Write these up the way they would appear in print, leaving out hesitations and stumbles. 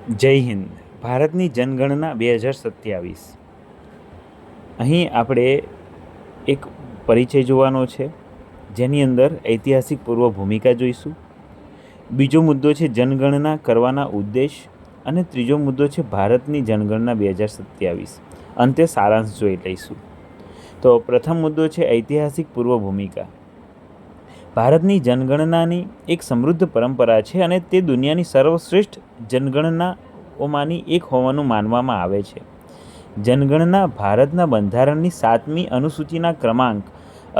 જય હિન્દ. ભારતની જનગણના 2027. અહીં આપણે એક પરિચય જોવાનો છે, જેની અંદર ઐતિહાસિક પૂર્વ ભૂમિકા જોઈશું. બીજો મુદ્દો છે જનગણના કરવાના ઉદ્દેશ, અને ત્રીજો મુદ્દો છે ભારતની જનગણના 2027. અંતે સારાંશ જોઈ લઈશું. તો પ્રથમ મુદ્દો છે ઐતિહાસિક પૂર્વ ભૂમિકા. ભારતની જનગણનાની એક સમૃદ્ધ પરંપરા છે અને તે દુનિયાની સર્વશ્રેષ્ઠ જનગણનાઓમાંની એક હોવાનું માનવામાં આવે છે. જનગણના ભારતના બંધારણની 7મી અનુસૂચિના ક્રમાંક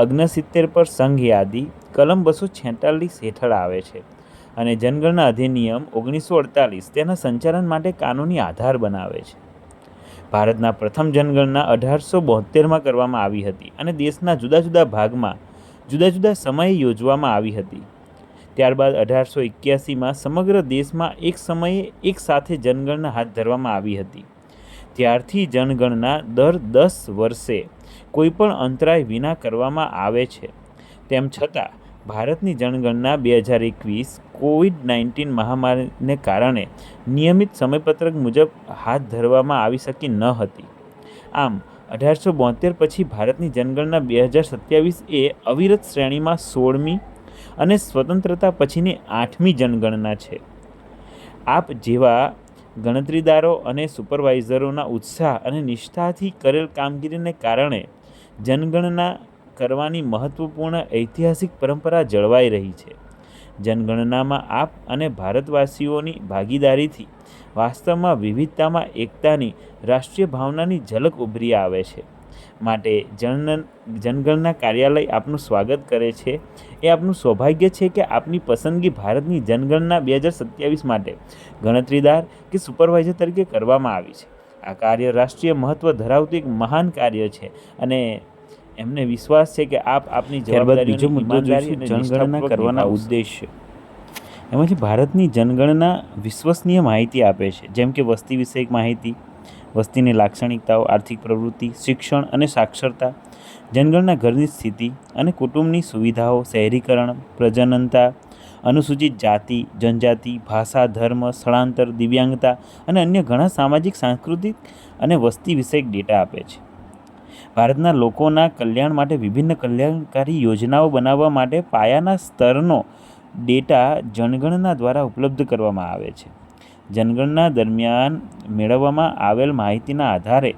69 પર સંઘ યાદી કલમ 246 હેઠળ આવે છે અને જનગણના અધિનિયમ 1948 તેના સંચાલન માટે કાનૂની આધાર બનાવે છે. ભારતના પ્રથમ જનગણના 1872માં કરવામાં આવી હતી અને દેશના જુદા જુદા ભાગમાં જુદા જુદા સમયે યોજવામાં આવી હતી. ત્યારબાદ 1881માં સમગ્ર દેશમાં એક સમયે એક સાથે જનગણના હાથ ધરવામાં આવી હતી. ત્યારથી જનગણના દર 10 વર્ષે કોઈપણ અંતરાય વિના કરવામાં આવે છે. તેમ છતાં ભારતની જનગણના 2021 કોવિડ-19 મહામારીને કારણે નિયમિત સમયપત્રક મુજબ હાથ ધરવામાં આવી શકી ન હતી. આમ 1872 પછી ભારતની જનગણના 2027 એ અવિરત શ્રેણીમાં 16મી અને સ્વતંત્રતા પછીની 8મી જનગણના છે. આપ જેવા ગણતરીદારો અને સુપરવાઇઝરોના ઉત્સાહ અને નિષ્ઠાથી કરેલ કામગીરીને કારણે જનગણના કરવાની મહત્વપૂર્ણ ઐતિહાસિક પરંપરા જળવાઈ રહી છે. જનગણનામાં આપ અને ભારતવાસીઓની ભાગીદારીથી વાસ્તવમાં વિવિધતામાં એકતાની રાષ્ટ્રીય ભાવનાની ઝલક ઉભરી આવે છે. માટે જનગણના કાર્યાલય આપનું સ્વાગત કરે છે. એ આપનું સૌભાગ્ય છે કે આપની પસંદગી ભારતની જનગણના 2027 માટે ગણતરીદાર કે સુપરવાઇઝર તરીકે કરવામાં આવી છે. આ કાર્ય રાષ્ટ્રીય મહત્ત્વ ધરાવતું એક મહાન કાર્ય છે અને એમને વિશ્વાસ છે કે આપ આપની જવાબદારીઓ જનગણના કરવાના ઉદ્દેશ્ય. એમાં છે ભારતની જનગણના વિશ્વસનીય માહિતી આપે છે, જેમ કે વસ્તી વિષયક માહિતી, વસ્તીની લાક્ષણિકતાઓ, આર્થિક પ્રવૃત્તિ, શિક્ષણ અને સાક્ષરતા, જનગણના ઘરની સ્થિતિ અને કુટુંબની સુવિધાઓ, શહેરીકરણ, પ્રજનનતા, અનુસૂચિત જાતિ, જનજાતિ, ભાષા, ધર્મ, સ્થળાંતર, દિવ્યાંગતા અને અન્ય ઘણા સામાજિક, સાંસ્કૃતિક અને વસ્તી વિષયક ડેટા આપે છે. ભારતના લોકોના કલ્યાણ માટે વિભિન્ન કલ્યાણકારી યોજનાઓ બનાવવા માટે પાયાના સ્તરનો ડેટા જનગણના દ્વારા ઉપલબ્ધ કરવામાં આવે છે. જનગણના દરમિયાન મેળવવામાં આવેલ માહિતીના આધારે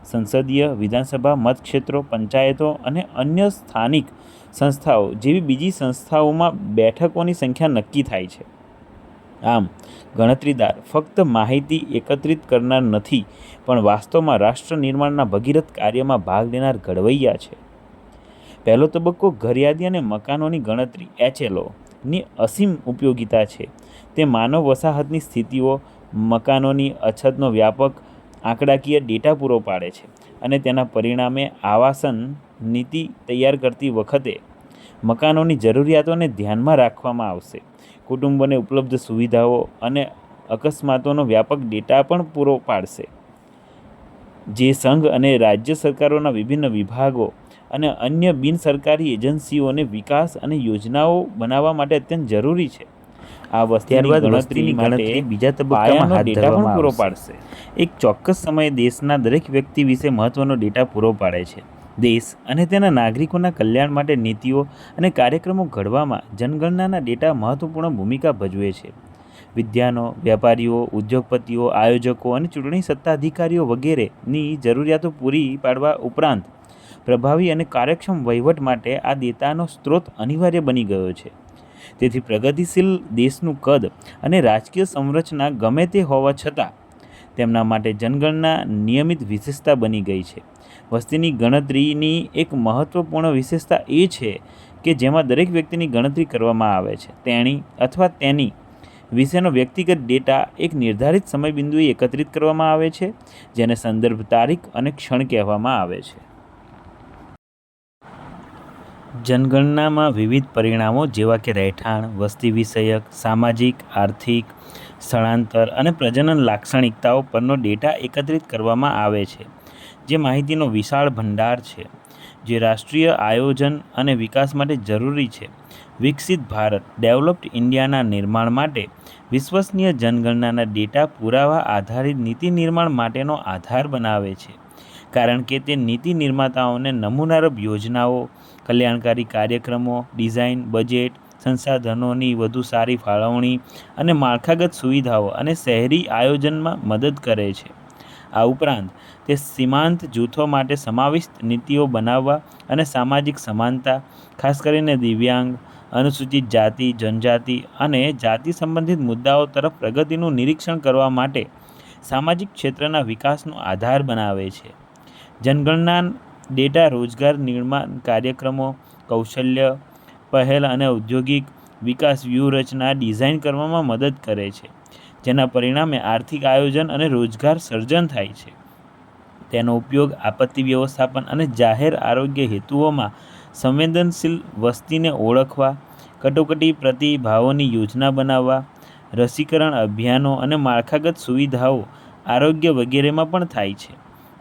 સંસદીય, વિધાનસભા મતક્ષેત્રો, પંચાયતો અને અન્ય સ્થાનિક સંસ્થાઓ જેવી બીજી સંસ્થાઓમાં બેઠકોની સંખ્યા નક્કી થાય છે. આમ ગણતરીદાર ફક્ત માહિતી એકત્રિત કરનાર નથી, પણ વાસ્તવમાં રાષ્ટ્ર નિર્માણના ભગીરથ કાર્યમાં ભાગ લેનાર ઘડવૈયા છે. પહેલો તબક્કો ઘરયાદી અને મકાનોની ગણતરી HLOની અસીમ ઉપયોગિતા છે. તે માનવ વસાહતની સ્થિતિઓ, મકાનોની અછતનો વ્યાપક આંકડાકીય ડેટા પૂરો પાડે છે અને તેના પરિણામે આવાસન નીતિ તૈયાર કરતી વખતે મકાનોની જરૂરિયાતોને ધ્યાનમાં રાખવામાં આવશે. કુટુંબોને ઉપલબ્ધ સુવિધાઓ અને અકસ્માતોનો વ્યાપક ડેટા પણ પૂરો પાડશે, જે સંઘ અને રાજ્ય સરકારોના વિભિન્ન વિભાગો અને અન્ય બિનસરકારી એજન્સીઓને વિકાસ અને યોજનાઓ બનાવવા માટે અત્યંત જરૂરી છે. આ વસ્તીની ગણતરી બીજા તબક્કામાં હાથ ધરવામાં પૂરો પાડશે. એક ચોક્કસ સમયે દેશના દરેક વ્યક્તિ વિશે મહત્વનો ડેટા પૂરો પાડે છે. દેશ અને તેના નાગરિકોના કલ્યાણ માટે નીતિઓ અને કાર્યક્રમો ઘડવામાં જનગણનાના ડેટા મહત્વપૂર્ણ ભૂમિકા ભજવે છે. વિદ્વાનો, વેપારીઓ, ઉદ્યોગપતિઓ, આયોજકો અને ચૂંટણી સત્તાધિકારીઓ વગેરેની જરૂરિયાતો પૂરી પાડવા ઉપરાંત પ્રભાવી અને કાર્યક્ષમ વહીવટ માટે આ ડેટાનો સ્ત્રોત અનિવાર્ય બની ગયો છે. તેથી પ્રગતિશીલ દેશનું કદ અને રાજકીય સંરચના ગમે તે હોવા છતાં તેમના માટે જનગણના નિયમિત વિશેષતા બની ગઈ છે. વસ્તીની ગણતરીની એક મહત્વપૂર્ણ વિશેષતા એ છે કે જેમાં દરેક વ્યક્તિની ગણતરી કરવામાં આવે છે. તેણી અથવા તેની વિશેનો વ્યક્તિગત ડેટા એક નિર્ધારિત સમયબિંદુએ એકત્રિત કરવામાં આવે છે, જેને સંદર્ભ તારીખ અને ક્ષણ કહેવામાં આવે છે. જનગણનામાં વિવિધ પરિમાણો જેવા કે રહેઠાણ, વસ્તી વિષયક, સામાજિક, આર્થિક, સ્થળાંતર અને પ્રજનન લાક્ષણિકતાઓ પરનો ડેટા એકત્રિત કરવામાં આવે છે, જે માહિતીનો વિશાળ ભંડાર છે, જે રાષ્ટ્રીય આયોજન અને વિકાસ માટે જરૂરી છે. વિકસિત ભારત ડેવલપ્ડ ઇન્ડિયાના નિર્માણ માટે વિશ્વસનીય જનગણનાના ડેટા પુરાવા આધારિત નીતિ નિર્માણ માટેનો આધાર બનાવે છે, કારણ કે તે નીતિ નિર્માતાઓને નમૂનારૂપ યોજનાઓ, કલ્યાણકારી કાર્યક્રમો, ડિઝાઇન, બજેટ, સંસાધનોની વધુ સારી ફાળવણી અને માળખાગત સુવિધાઓ અને શહેરી આયોજનમાં મદદ કરે છે. આ ઉપરાંત તે સીમાંત જૂથો માટે સમાવિષ્ટ નીતિઓ બનાવવા અને સામાજિક સમાનતા, ખાસ કરીને દિવ્યાંગ, અનુસૂચિત જાતિ, જનજાતિ અને જાતિ સંબંધિત મુદ્દાઓ તરફ પ્રગતિનું નિરીક્ષણ કરવા માટે સામાજિક ક્ષેત્રના વિકાસનો આધાર બનાવે છે. જનગણના ડેટા રોજગાર નિર્માણ કાર્યક્રમો, કૌશલ્ય પહેલ અને ઔદ્યોગિક વિકાસ વ્યૂહરચના ડિઝાઇન કરવામાં મદદ કરે છે, જેના પરિણામે આર્થિક આયોજન અને રોજગાર સર્જન થાય છે. તેનો ઉપયોગ આપત્તિ વ્યવસ્થાપન અને જાહેર આરોગ્ય હેતુઓમાં સંવેદનશીલ વસ્તીને ઓળખવા, કટોકટી પ્રતિભાવોની યોજના બનાવવા, રસીકરણ અભિયાનો અને માળખાગત સુવિધાઓ, આરોગ્ય વગેરેમાં પણ થાય છે.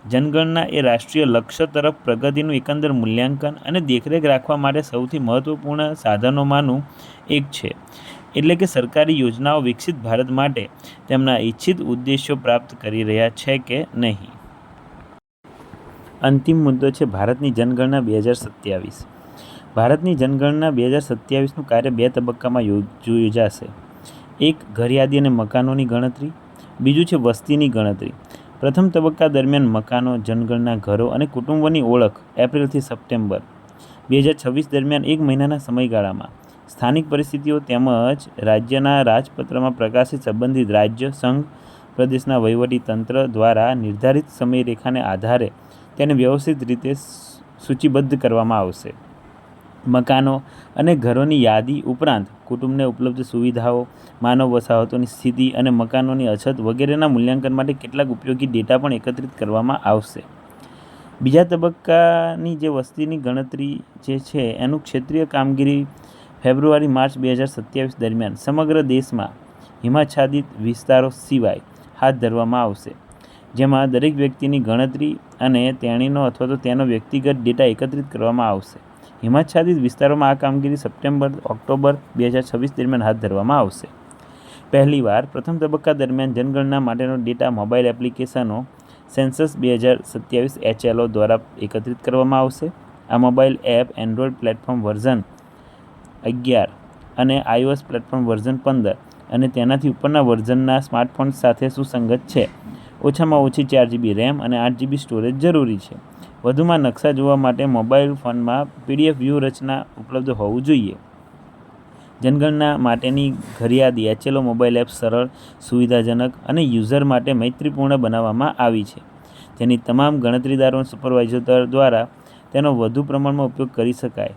જનગણના એ રાષ્ટ્રીય લક્ષ્ય તરફ પ્રગતિનું એકંદર મૂલ્યાંકન અને દેખરેખ રાખવા માટે સૌથી મહત્વપૂર્ણ સાધનોમાંનું એક છે, એટલે કે સરકારી યોજનાઓ વિકસિત ભારત માટે તેમના ઇચ્છિત ઉદ્દેશ્યો પ્રાપ્ત કરી રહ્યા છે કે નહીં. અંતિમ મુદ્દો છે ભારતની જનગણના 2027. ભારતની જનગણના 2027નું કાર્ય 2 તબક્કામાં યોજાશે. એક, ઘરયાદી અને મકાનોની ગણતરી. બીજું છે વસ્તીની ગણતરી. પ્રથમ તબક્કા દરમિયાન મકાનો, જનગણના ઘરો અને કુટુંબોની ઓળખ એપ્રિલથી સપ્ટેમ્બર 2026 દરમિયાન 1 મહિનાના સમયગાળામાં સ્થાનિક પરિસ્થિતિઓ તેમજ રાજ્યના રાજપત્રમાં પ્રકાશિત સંબંધિત રાજ્ય, સંઘ, પ્રદેશના વહીવટી તંત્ર દ્વારા નિર્ધારિત સમયરેખાને આધારે તેને વ્યવસ્થિત રીતે સૂચિબદ્ધ કરવામાં આવશે. મકાનો અને ઘરોની યાદી ઉપરાંત કુટુંબને ઉપલબ્ધ સુવિધાઓ, માનવ વસાહતોની સ્થિતિ અને મકાનોની અછત વગેરેના મૂલ્યાંકન માટે કેટલાક ઉપયોગી ડેટા પણ એકત્રિત કરવામાં આવશે. બીજા તબક્કાની જે વસ્તીની ગણતરી જે છે એનું ક્ષેત્રીય કામગીરી ફેબ્રુઆરી-માર્ચ 2027 દરમિયાન સમગ્ર દેશમાં હિમાચ્છાદિત વિસ્તારો સિવાય હાથ ધરવામાં આવશે, જેમાં દરેક વ્યક્તિની ગણતરી અને તેણીનો અથવા તો તેનો વ્યક્તિગત ડેટા એકત્રિત કરવામાં આવશે. હિમાચ્છાદિત વિસ્તારોમાં આ કામગીરી સપ્ટેમ્બર-ઓક્ટોબર 2026 દરમિયાન હાથ ધરવામાં આવશે. પહેલીવાર પ્રથમ તબક્કા દરમિયાન જનગણના માટેનો ડેટા મોબાઈલ એપ્લિકેશનો સેન્સસ 2027 HLO દ્વારા એકત્રિત કરવામાં આવશે. આ mobile app Android platform version 11 અને iOS પ્લેટફોર્મ વર્ઝન 15 અને તેનાથી ઉપરના વર્ઝનના સ્માર્ટફોન્સ સાથે સુસંગત છે. ઓછામાં ઓછી 4GB RAM અને 8GB સ્ટોરેજ જરૂરી છે. વધુમાં, નકશા જોવા માટે મોબાઈલ ફોનમાં PDF વ્યૂહરચના ઉપલબ્ધ હોવું જોઈએ. જનગણના માટેની ઘરયાદી HLO મોબાઈલ એપ સરળ, સુવિધાજનક અને યુઝર માટે મૈત્રીપૂર્ણ બનાવવામાં આવી છે, જેની તમામ ગણતરીદારો અને સુપરવાઇઝર દ્વારા તેનો વધુ પ્રમાણમાં ઉપયોગ કરી શકાય.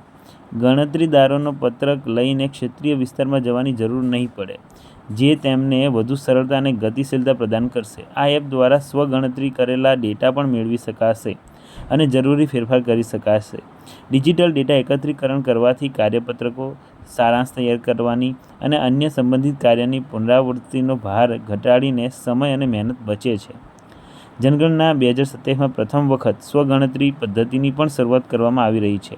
ગણતરીદારોનો પત્રક લઈને ક્ષેત્રીય વિસ્તારમાં જવાની જરૂર નહીં પડે, જે તેમને વધુ સરળતા અને ગતિશીલતા પ્રદાન કરશે. આ એપ દ્વારા સ્વ-ગણતરી કરેલા ડેટા પણ મેળવી શકાશે અને જરૂરી ફેરફાર કરી શકાશે. ડિજિટલ ડેટા એકત્રીકરણ કરવાથી કાર્યપત્રકો, સારાંશ તૈયાર કરવાની અને અન્ય સંબંધિત કાર્યની પુનરાવૃત્તિનો ભાર ઘટાડીને સમય અને મહેનત બચે છે. જનગણના 2027માં પ્રથમ વખત સ્વ-ગણતરી પદ્ધતિની પણ શરૂઆત કરવામાં આવી રહી છે.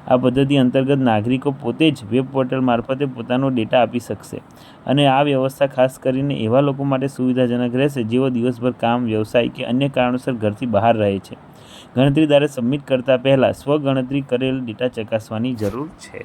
આ પદ્ધતિ અંતર્ગત નાગરિકો પોતે જ વેબ પોર્ટલ મારફતે પોતાનો ડેટા આપી શકશે અને આ વ્યવસ્થા ખાસ કરીને એવા લોકો માટે સુવિધાજનક રહેશે જેઓ દિવસભર કામ, વ્યવસાય કે અન્ય કારણોસર ઘરથી બહાર રહે છે. ગણતરીદારે સબમિટ કરતા પહેલાં સ્વ-ગણતરી કરેલ ડેટા ચકાસવાની જરૂર છે.